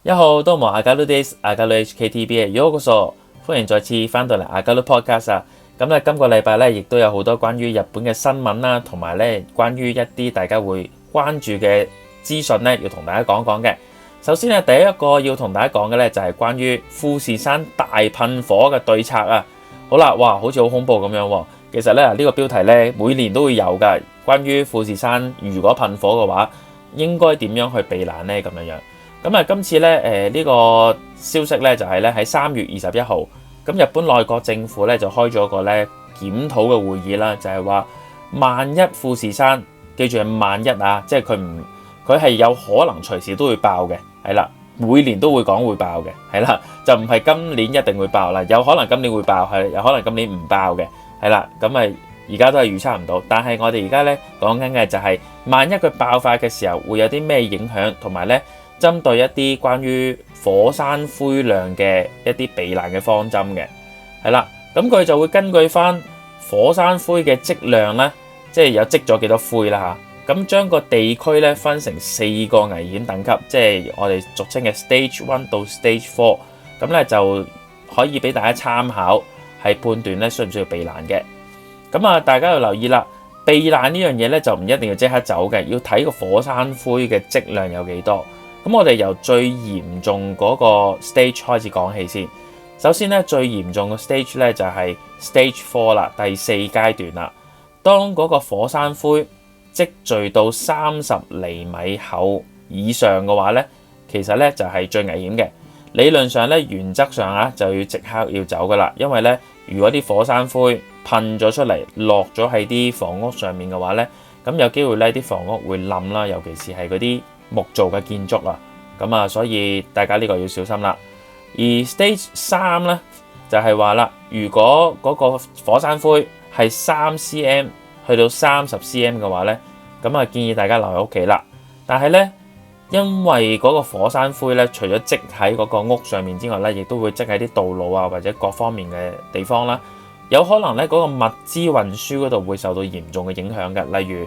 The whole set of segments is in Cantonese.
一號都冇阿加魯 days， 阿加魯 HKTV 嘅 Yokoso， 歡迎再次翻到嚟阿加魯 podcast 啊！咁咧，今個禮拜咧，亦都有好多關於日本嘅新聞啦，同埋咧關於一啲大家會關注嘅資訊咧，要同大家講講嘅。首先咧，第一個要同大家講嘅咧，就係關於富士山大噴火嘅對策啊！好啦，哇，好似好恐怖咁樣喎。其實咧，呢個標題咧，每年都會有㗎。關於富士山如果噴火嘅話，應該點樣去避難咧？咁樣樣。咁啊，今次咧，呢個消息咧就係咧喺3月21號，咁日本內閣政府咧就開咗個咧檢討嘅會議啦，就係話萬一富士山，記住係萬一啊，即係佢係有可能隨時都會爆嘅，係啦，每年都會講會爆嘅，係啦，就唔係今年一定會爆啦，有可能今年會爆，係有可能今年唔爆嘅，係啦，咁啊而家都係預測唔到，但係我哋而家咧講緊嘅就係萬一佢爆發嘅時候會有啲咩影響，同埋咧，針對一啲關於火山灰量嘅一啲避難嘅方針嘅，係啦，咁佢就會根據翻火山灰嘅積量咧，即係有積咗幾多灰啦嚇，咁將個地區咧分成4個危險等級，即係我哋俗稱嘅 Stage 1到 Stage 4，咁咧就可以俾大家參考，係判斷咧需唔需要避難嘅。咁啊，大家要留意啦，避難呢樣嘢咧就唔一定要即刻走嘅，要睇個火山灰嘅積量有幾多。咁我哋由最嚴重嗰個 stage 開始講起先。首先咧，最嚴重嘅 stage 咧就係 stage 4啦，第4階段啦。當嗰個火山灰積聚到30厘米厚以上嘅話咧，其實咧就係最危險嘅。理論上咧，原則上啊就要即刻要走噶啦，因為咧如果啲火山灰噴咗出嚟，落咗喺啲房屋上面嘅話咧，咁有機會咧啲房屋會冧啦，尤其是係嗰啲木造嘅建築啊，咁啊，所以大家呢個要小心啦。而 Stage 3咧就係話啦，如果嗰個火山灰係3cm 去到30cm 嘅話咧，咁啊建議大家留喺屋企啦。但係咧，因為嗰個火山灰咧，除咗積喺嗰個屋上面之外咧，亦都會積喺啲道路啊或者各方面嘅地方啦，有可能咧嗰個物資運輸嗰度會受到嚴重嘅影響嘅，例如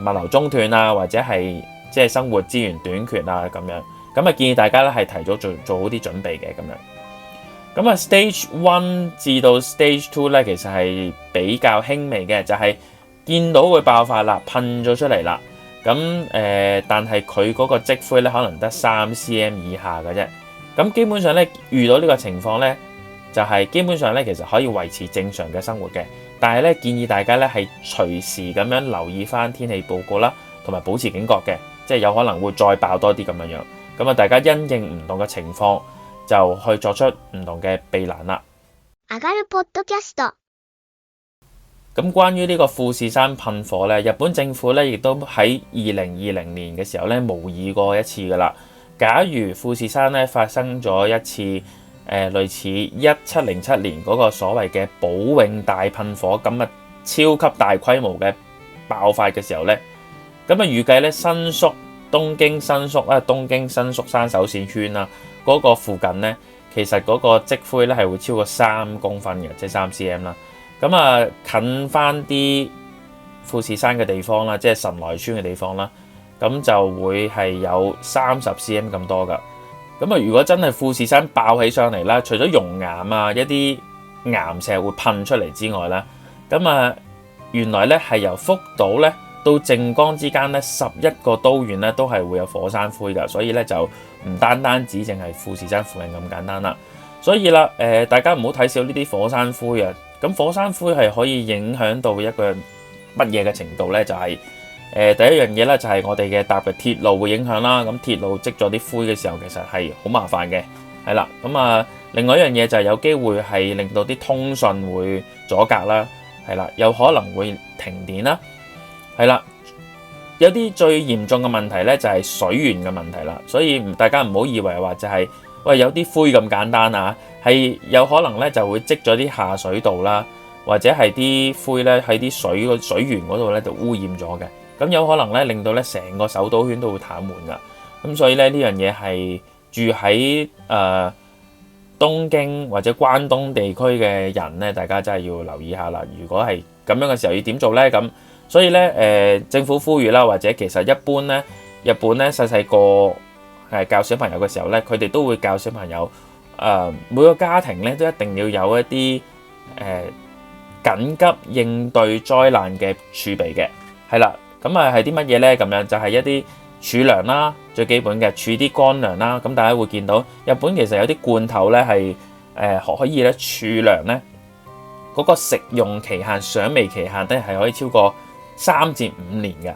物流中斷啊，或者係即係生活資源短缺啊咁樣，咁啊建議大家咧係提早做好啲準備嘅咁樣。咁啊 Stage 1至到 Stage 2咧，其實係比較輕微嘅，就係見到會爆發啦，噴咗出嚟啦。咁但係佢嗰個積灰咧，可能得3cm 以下嘅啫。咁基本上咧，遇到呢個情況咧，就係基本上咧，其實可以維持正常嘅生活嘅。但係咧，建議大家咧係隨時咁樣留意翻天氣報告啦，同埋保持警覺嘅。即係有可能會再爆多啲咁樣樣，咁啊大家因應唔同嘅情況就去作出唔同嘅避難啦。上がるポッドキャスト。咁關於呢個富士山噴火咧，日本政府咧亦都喺2020年嘅時候咧模擬過一次噶啦。假如富士山咧發生咗一次類似1707年嗰個所謂嘅寶永大噴火咁啊超級大規模嘅爆發嘅時候咧，咁啊預計咧東京新宿山手線圈啦，嗰個附近咧，其實嗰個積灰咧係會超過3公分嘅，即係3cm 啦。咁啊近翻啲富士山嘅地方啦，即係神奈川嘅地方啦，咁就會係有30cm 咁多噶。咁啊如果真係富士山爆起上嚟啦，除咗熔岩啊一啲岩石會噴出嚟之外啦，咁啊原來咧係由福島咧到靜岡之間咧11個都縣咧都係會有火山灰㗎，所以咧就唔單止淨係富士山附近咁簡單啦。所以啦，大家唔好睇小呢啲火山灰啊。咁火山灰係可以影響到一個乜嘢嘅程度咧？就係第一樣嘢咧，就係我哋嘅搭嘅鐵路會影響啦。咁鐵路積咗啲灰嘅時候，其實係好麻煩嘅，係啦。咁啊，另外一樣嘢就係有機會係令到啲通訊會阻隔啦，係啦，有可能會停電啦。係啦，有啲最嚴重嘅問題咧就係水源嘅問題啦，所以大家唔好以為話就係喂有啲灰咁簡單啊，係有可能咧就會積咗啲下水道啦，或者係啲灰咧喺啲水源嗰度咧就污染咗嘅，咁有可能咧令到咧成個首都圈都會癱瘓噶，咁所以咧呢樣嘢係住喺東京或者關東地區嘅人咧，大家真係要留意下啦。如果係咁樣嘅時候要點做咧？咁所以咧政府呼籲啦，或者其實一般咧日本咧細細個教小朋友嘅時候咧，佢哋都會教小朋友每個家庭咧都一定要有一啲緊急應對災難嘅儲備嘅，係啦。咁係啲乜嘢咧？咁樣就係一啲儲糧啦，最基本嘅儲啲乾糧啦。咁大家會見到日本其實有啲罐頭咧係可以咧儲糧咧，嗰個食用期限、賞味期限咧係可以超過3至5年嘅，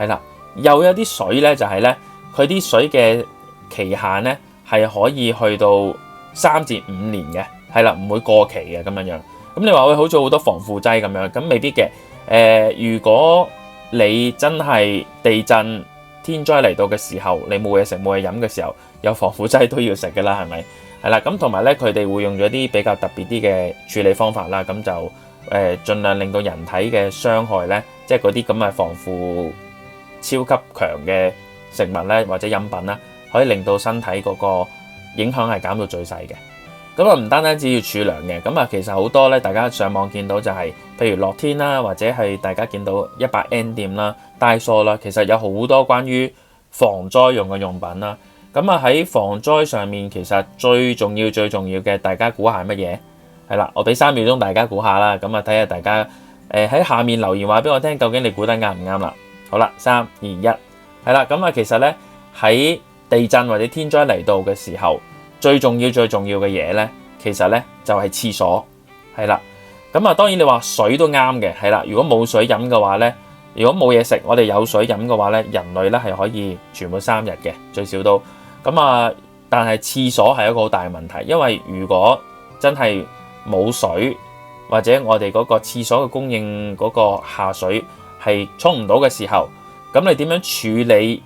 係啦。又有啲水咧就係咧，佢啲水嘅期限咧係可以去到3至5年嘅，係啦，唔會過期嘅咁樣樣。咁你話會好似好多防腐劑咁樣，咁未必嘅。如果你真係地震天災嚟到嘅時候，你冇嘢食冇嘢飲嘅時候，有防腐劑都要食㗎啦，係咪？係啦，咁同埋咧，佢哋會用咗啲比較特別啲嘅處理方法啦，咁就盡量令到人體嘅傷害咧，即係嗰啲咁嘅防腐超級強嘅食物咧或者飲品啦，可以令到身體嗰個影響係減到最細嘅。咁啊，唔單單只要儲糧嘅，咁啊，其實好多咧，大家上網見到就係，譬如樂天啦，或者係大家見到100N店啦、大疏啦，其實有好多關於防災用嘅用品啦。咁啊，喺防災上面，其實最重要嘅，大家估下係乜嘢？係啦，我俾3秒鐘大家估下啦。咁啊，睇下大家喺下面留言話俾我聽，究竟你估得啱唔啱啦？好啦，3、2、1，係啦。咁啊，其實咧喺地震或者天災嚟到嘅時候，最重要嘅嘢咧，其實咧就係廁所，係啦。咁啊，當然你話水都啱嘅，係啦。如果冇水飲嘅話咧，如果冇嘢食，我哋有水飲嘅話咧，人類咧係可以存活3日嘅，最少都。咁啊，但係廁所係一個好大嘅問題，因為如果真係冇水，或者我哋嗰個廁所嘅供應嗰個下水係沖唔到嘅時候，咁你點樣處理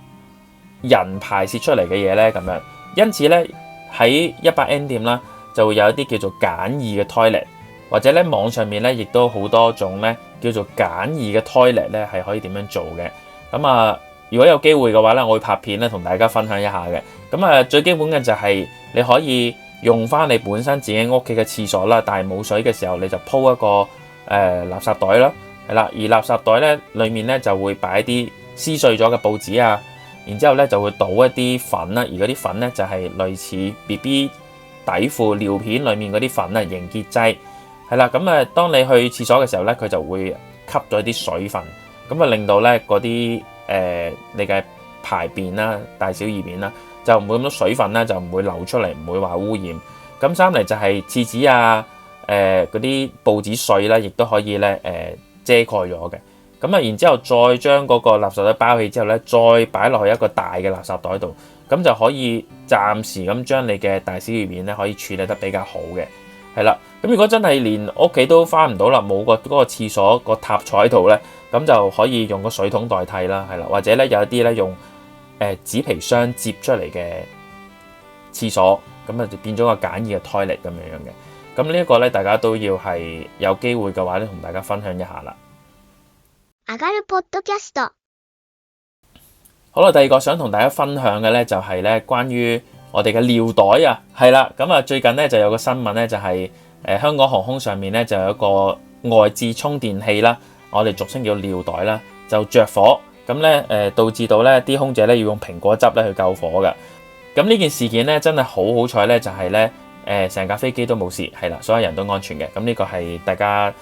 人排泄出嚟嘅嘢咧？咁樣，因此咧喺100N店啦，就會有一啲叫做簡易嘅 toilet， 或者咧網上面咧亦都好多種咧叫做簡易嘅 toilet 咧係可以點樣做嘅。咁啊，如果有機會嘅話咧，我會拍片咧同大家分享一下嘅。咁啊，最基本嘅就係你可以用翻你本身自己屋企嘅廁所啦，但係冇水嘅時候，你就鋪一個垃圾袋啦，係啦。而垃圾袋咧裡面咧就會擺啲撕碎咗嘅報紙啊，然之後咧就會倒一啲粉啦，而嗰啲粉咧就係類似 BB 底褲尿片裡面嗰啲粉啊，凝結劑，係啦。咁啊，當你去廁所嘅時候咧，佢就會吸咗啲水分，咁啊令到咧嗰啲你嘅排便啦、大小二便啦，就唔會咁多水分啦，就唔會流出嚟，唔會話污染。咁三嚟就係廁紙啊，嗰啲報紙碎啦，亦都可以咧遮蓋咗嘅。咁啊，然之後再將嗰個垃圾袋包起之後咧，再擺落去一個大嘅垃圾袋度，咁就可以暫時咁將你嘅大小二便咧可以處理得比較好嘅，係啦。咁如果真係連屋企都翻唔到啦，冇嗰個廁所個塔坐喺度咧，咁就可以用個水桶代替啦，係啦，或者咧有一啲咧用紙皮箱接出嚟嘅廁所，咁啊就變咗個簡易嘅 toilet 咁樣嘅。咁呢一個咧，大家都要係有機會嘅話咧，同大家分享一下啦。上がるポッドキャスト。好啦，第二個想同大家分享嘅咧，就係咧關於我哋嘅尿袋啊，係啦。咁啊，最近咧就有個新聞咧，就係香港航空上面咧就有一個外置充電器啦，我哋俗稱叫尿袋啦，就着火，咁咧導致到咧啲空姐咧要用蘋果汁咧去救火嘅。咁呢件事件咧真係好彩咧，就係咧成架飛機都冇事，係啦，所有人都安全嘅。咁呢個係大家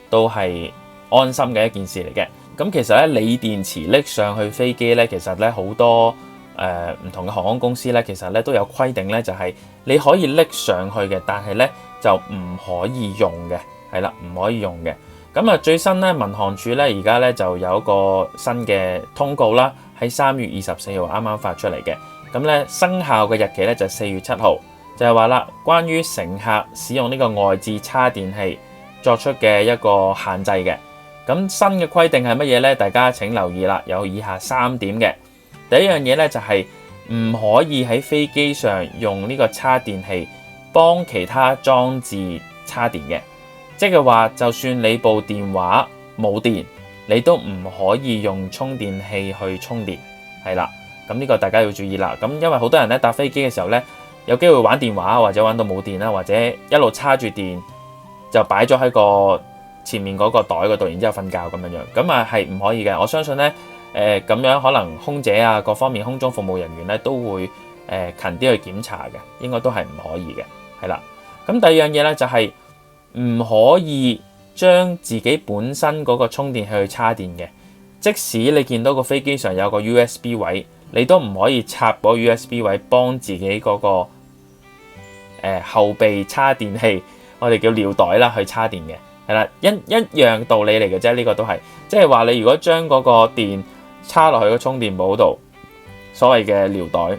都係安心嘅一件事嚟嘅。咁其實咧，鋰電池拎上去飛機咧，其實咧好多唔同嘅航空公司咧，其實咧都有規定咧，就係你可以拎上去嘅，但係咧就唔可以用嘅，係啦，唔可以用嘅。咁啊，最新咧民航處咧而家咧就有一個新嘅通告啦，喺3月24號啱啱發出嚟嘅。咁咧生效嘅日期咧就4月7號，就係話啦，關於乘客使用呢個外置叉電器作出嘅一個限制嘅。咁新嘅規定係乜嘢呢？大家請留意啦，有以下3點嘅。第一樣嘢咧就係唔可以喺飛機上用呢個叉電器幫其他裝置叉電嘅，即係話就算你部電話冇電，你都唔可以用充電器去充電，係啦。咁呢個大家要注意啦。咁因為好多人咧搭飛機嘅時候咧，有機會玩電話或者玩到冇電啦，或者一路叉住電就擺咗喺個前面嗰個袋嗰度，然之後瞓覺咁樣樣，咁啊係唔可以嘅。我相信咧，咁樣可能空姐啊各方面空中服務人員咧都會勤啲去檢查嘅，應該都係唔可以嘅，係啦。咁第二樣嘢咧就係唔可以將自己本身嗰個充電器去插電嘅。即使你見到個飛機上有個 USB 位，你都唔可以插嗰個 USB 位幫自己嗰個後備插電器，我哋叫尿袋啦，去插電嘅，係啦，一樣道理嚟嘅啫。呢個都係即係話你如果將嗰個電插落去個充電寶度，所謂嘅尿袋，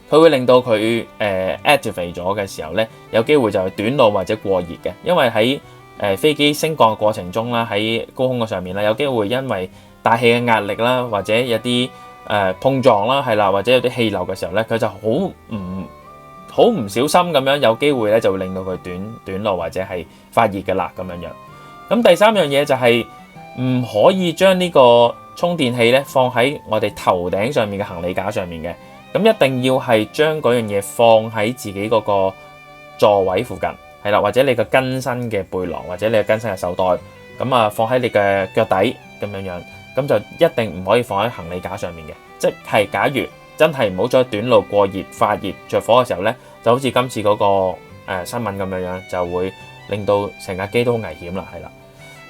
佢會令到佢activate 咗嘅時候咧，有機會就係短路或者過熱嘅，因為喺飛機升降嘅過程中啦，喺高空嘅上面啦，有機會因為大氣嘅壓力啦，或者有啲碰撞啦，係啦，或者有啲氣流嘅時候咧，佢就好唔小心咁樣，有機會咧就會令到佢短路或者係發熱嘅啦咁樣樣。咁第三樣嘢就係唔可以將呢個充電器咧放喺我哋頭頂上面嘅行李架上面嘅，咁一定要係將嗰樣嘢放喺自己嗰個座位附近。係啦，或者你嘅跟身嘅背囊，或者你嘅跟身嘅手袋，咁啊放喺你嘅腳底咁樣樣，咁就一定唔可以放喺行李架上面嘅。即係假如真係唔好再短路過熱發熱着火嘅時候咧，就好似今次嗰個新聞咁樣樣，就會令到成架機都好危險啦，係啦。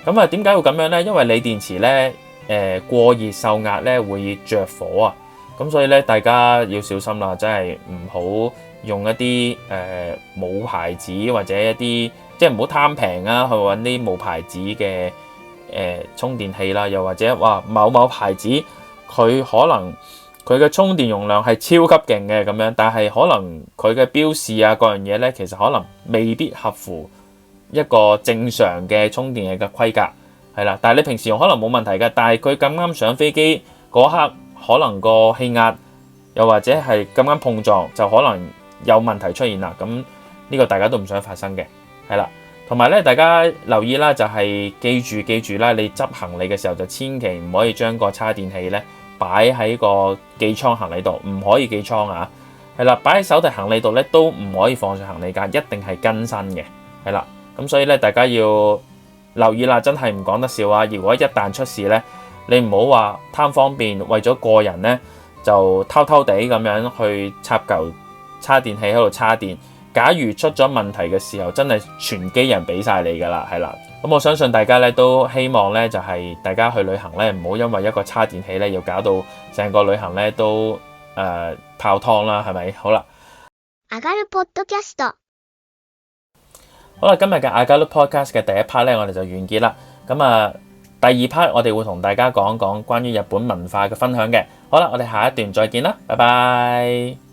咁啊點解會咁樣咧？因為鋰電池咧過熱受壓咧會着火啊，咁所以咧大家要小心啦，真係唔好用一啲冇牌子或者一啲即係唔好貪平啊，去揾啲冇牌子嘅充電器啦，又或者話某牌子佢可能佢嘅充電容量係超級勁嘅咁樣，但係可能佢嘅標示啊各樣嘢咧，其實可能未必合乎一個正常嘅充電器嘅規格，係啦。但係你平時用可能冇問題嘅，但係佢咁啱上飛機嗰刻，可能個氣壓又或者係咁啱碰撞，就可能有問題出現啦，咁呢個大家都唔想發生嘅，係啦。同埋咧，大家留意啦，就係記住啦，你執行李嘅時候就千祈唔可以將個叉電器咧擺喺個寄艙行李度，唔可以寄艙啊，係啦，擺喺手提行李度咧都唔可以放上行李架，一定係跟身嘅，係啦。咁所以咧，大家要留意啦，真係唔講得笑啊！如果一旦出事咧，你唔好話貪方便，為咗個人咧就偷地咁樣去插嚿叉電器喺度叉電，假如出咗問題嘅時候，真係全機人俾晒你噶啦，係啦。咁我相信大家咧都希望咧就係大家去旅行咧唔好因為一個叉電器咧要搞到成個旅行咧都泡湯啦，係咪？好啦，上がるポッドキャスト。好啦，今日嘅上がる podcast 嘅第一 part 咧，我哋就完結啦。咁第二 part 我哋會同大家講講關於日本文化嘅分享嘅。好啦，我哋下一段再見啦，拜拜。